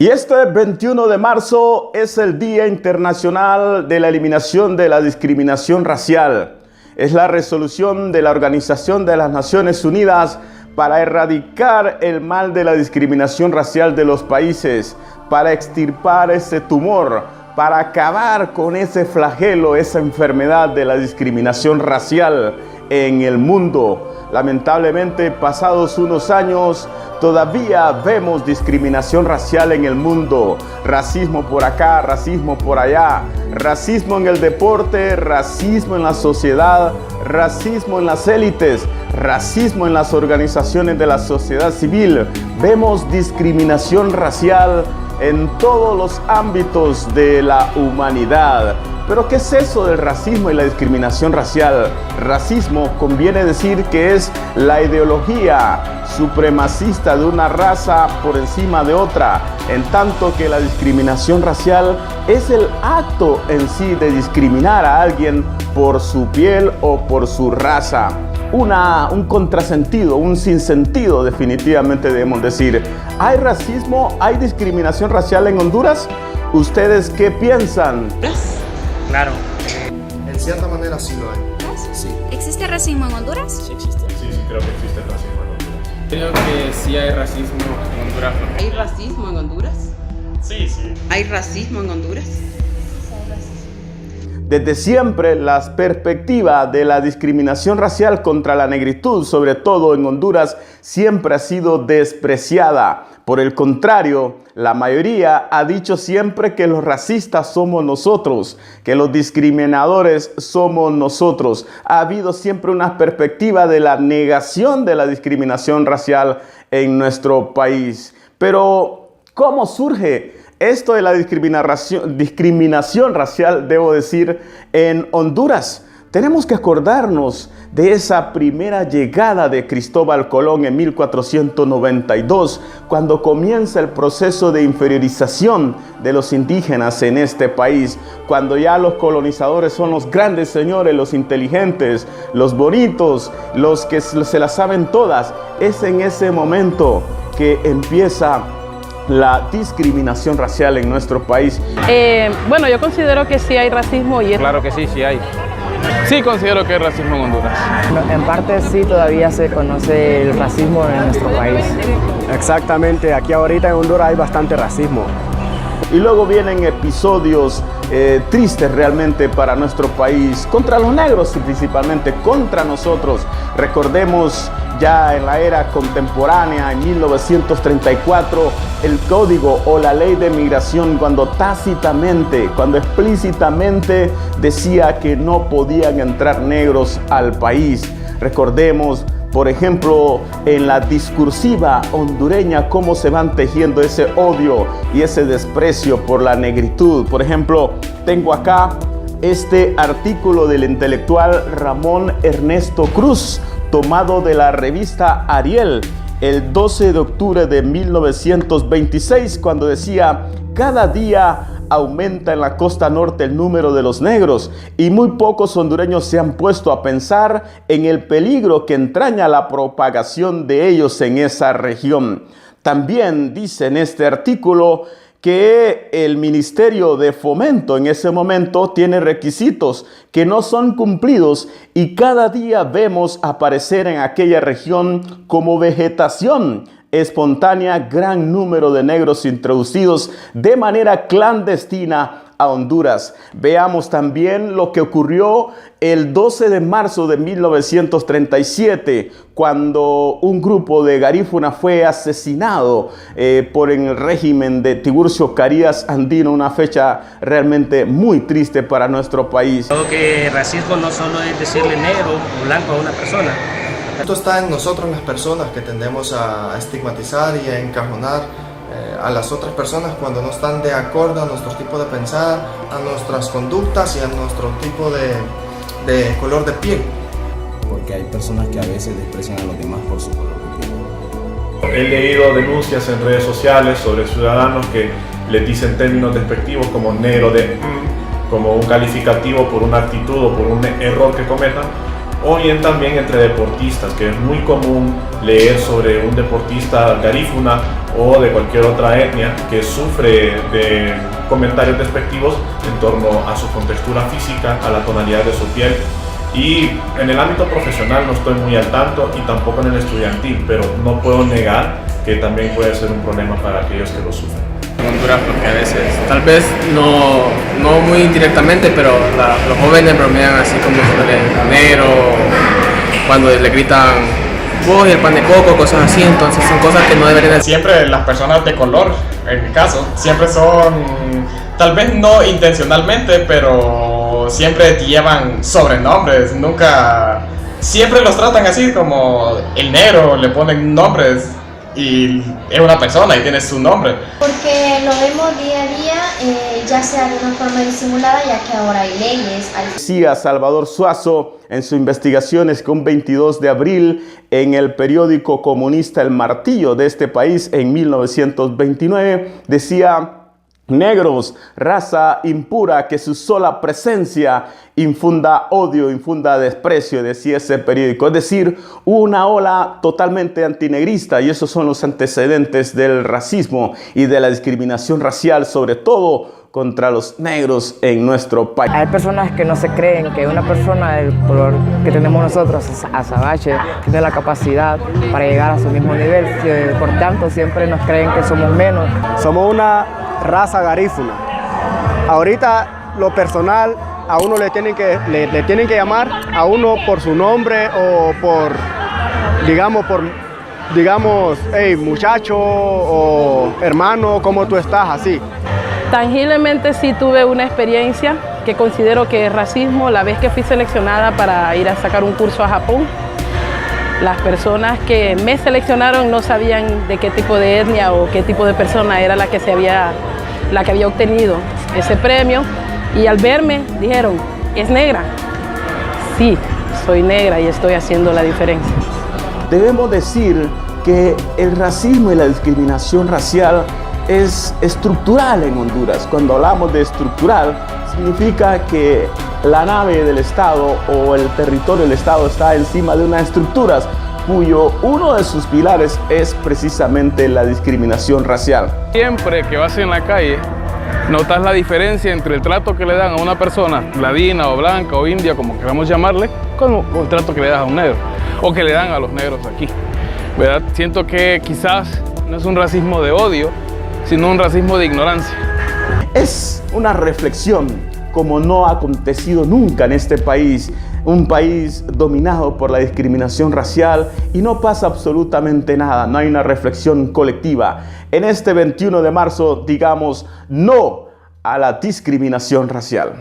Y este 21 de marzo es el Día Internacional de la Eliminación de la Discriminación Racial. Es la resolución de la Organización de las Naciones Unidas para erradicar el mal de la discriminación racial de los países, para extirpar ese tumor, para acabar con ese flagelo, esa enfermedad de la discriminación racial en el mundo. Lamentablemente, pasados unos años, todavía vemos discriminación racial en el mundo. Racismo por acá, racismo por allá. Racismo en el deporte, racismo en la sociedad, racismo en las élites, racismo en las organizaciones de la sociedad civil. Vemos discriminación racial en todos los ámbitos de la humanidad. ¿Pero qué es eso del racismo y la discriminación racial? Racismo conviene decir que es la ideología supremacista de una raza por encima de otra, en tanto que la discriminación racial es el acto en sí de discriminar a alguien por su piel o por su raza. Un contrasentido, un sinsentido definitivamente debemos decir. ¿Hay racismo, hay discriminación racial en Honduras? ¿Ustedes qué piensan? Claro. En cierta manera sí lo hay. Sí. ¿Existe racismo en Honduras? Sí existe. Sí, creo que existe racismo en Honduras. Creo que sí hay racismo en Honduras. ¿Hay racismo en Honduras? Sí. ¿Hay racismo en Honduras? Desde siempre, la perspectiva de la discriminación racial contra la negritud, sobre todo en Honduras, siempre ha sido despreciada. Por el contrario, la mayoría ha dicho siempre que los racistas somos nosotros, que los discriminadores somos nosotros. Ha habido siempre una perspectiva de la negación de la discriminación racial en nuestro país. Pero, ¿cómo surge esto de la discriminación racial, debo decir, en Honduras? Tenemos que acordarnos de esa primera llegada de Cristóbal Colón en 1492, cuando comienza el proceso de inferiorización de los indígenas en este país, cuando ya los colonizadores son los grandes señores, los inteligentes, los bonitos, los que se las saben todas. Es en ese momento que empieza la discriminación racial en nuestro país. Bueno, yo considero que sí hay racismo y Claro que sí, sí hay. Sí considero que hay racismo en Honduras. En parte sí, todavía se conoce el racismo en nuestro país. Exactamente, aquí ahorita en Honduras hay bastante racismo. Y luego vienen episodios tristes realmente para nuestro país, contra los negros y principalmente contra nosotros. Recordemos ya en la era contemporánea, en 1934, el código o la ley de migración, cuando tácitamente, cuando explícitamente decía que no podían entrar negros al país. Recordemos, por ejemplo, en la discursiva hondureña, cómo se van tejiendo ese odio y ese desprecio por la negritud. Por ejemplo, tengo acá este artículo del intelectual Ramón Ernesto Cruz, tomado de la revista Ariel, el 12 de octubre de 1926, cuando decía: cada día aumenta en la costa norte el número de los negros y muy pocos hondureños se han puesto a pensar en el peligro que entraña la propagación de ellos en esa región. También dice en este artículo que el Ministerio de Fomento en ese momento tiene requisitos que no son cumplidos y cada día vemos aparecer en aquella región como vegetación espontánea gran número de negros introducidos de manera clandestina a Honduras. Veamos también lo que ocurrió el 12 de marzo de 1937, cuando un grupo de garífuna fue asesinado por el régimen de Tiburcio Carías Andino, una fecha realmente muy triste para nuestro país. Creo que racismo no solo es decirle negro o blanco a una persona. Esto está en nosotros las personas, que tendemos a estigmatizar y a encajonar a las otras personas cuando no están de acuerdo a nuestro tipo de pensar, a nuestras conductas y a nuestro tipo de color de piel. Porque hay personas que a veces desprecian a los demás por su color de piel. He leído denuncias en redes sociales sobre ciudadanos que les dicen términos despectivos como negro como un calificativo por una actitud o por un error que cometan, o bien también entre deportistas, que es muy común leer sobre un deportista garífuna o de cualquier otra etnia que sufre de comentarios despectivos en torno a su contextura física, a la tonalidad de su piel. Y en el ámbito profesional no estoy muy al tanto y tampoco en el estudiantil, pero no puedo negar que también puede ser un problema para aquellos que lo sufren. En Honduras, porque a veces, tal vez no muy directamente, pero los jóvenes bromean así como sobre negro, cuando le gritan vos y el pan de coco, cosas así, entonces son cosas que no deberían ser. Siempre las personas de color, en mi caso, siempre son, tal vez no intencionalmente, pero siempre llevan sobrenombres, nunca, siempre los tratan así como el negro, le ponen nombres. Y es una persona y tiene su nombre. Porque lo vemos día a día, ya sea de una forma disimulada, ya que ahora hay leyes. Decía Salvador Suazo en su investigación que un 22 de abril en el periódico comunista El Martillo de este país en 1929 decía: negros, raza impura que su sola presencia infunda odio, infunda desprecio, decía ese periódico. Es decir, una ola totalmente antinegrista, y esos son los antecedentes del racismo y de la discriminación racial, sobre todo contra los negros en nuestro país. Hay personas que no se creen que una persona del color que tenemos nosotros, azabache, tiene la capacidad para llegar a su mismo nivel. Por tanto, siempre nos creen que somos menos. Somos una raza garífuna. Ahorita, lo personal, a uno le tienen que llamar a uno por su nombre o digamos, hey, muchacho o hermano, ¿cómo tú estás? Así. Tangiblemente sí tuve una experiencia que considero que es racismo. La vez que fui seleccionada para ir a sacar un curso a Japón, las personas que me seleccionaron no sabían de qué tipo de etnia o qué tipo de persona era la que había obtenido ese premio, y al verme dijeron: ¿es negra? Sí, soy negra y estoy haciendo la diferencia. Debemos decir que el racismo y la discriminación racial es estructural en Honduras. Cuando hablamos de estructural, significa que la nave del Estado o el territorio del Estado está encima de unas estructuras cuyo uno de sus pilares es precisamente la discriminación racial. Siempre que vas en la calle, notas la diferencia entre el trato que le dan a una persona ladina o blanca o india, como queramos llamarle, con el trato que le das a un negro o que le dan a los negros aquí, ¿verdad? Siento que quizás no es un racismo de odio, sino un racismo de ignorancia. Es una reflexión como no ha acontecido nunca en este país, un país dominado por la discriminación racial, y no pasa absolutamente nada, no hay una reflexión colectiva. En este 21 de marzo digamos no a la discriminación racial.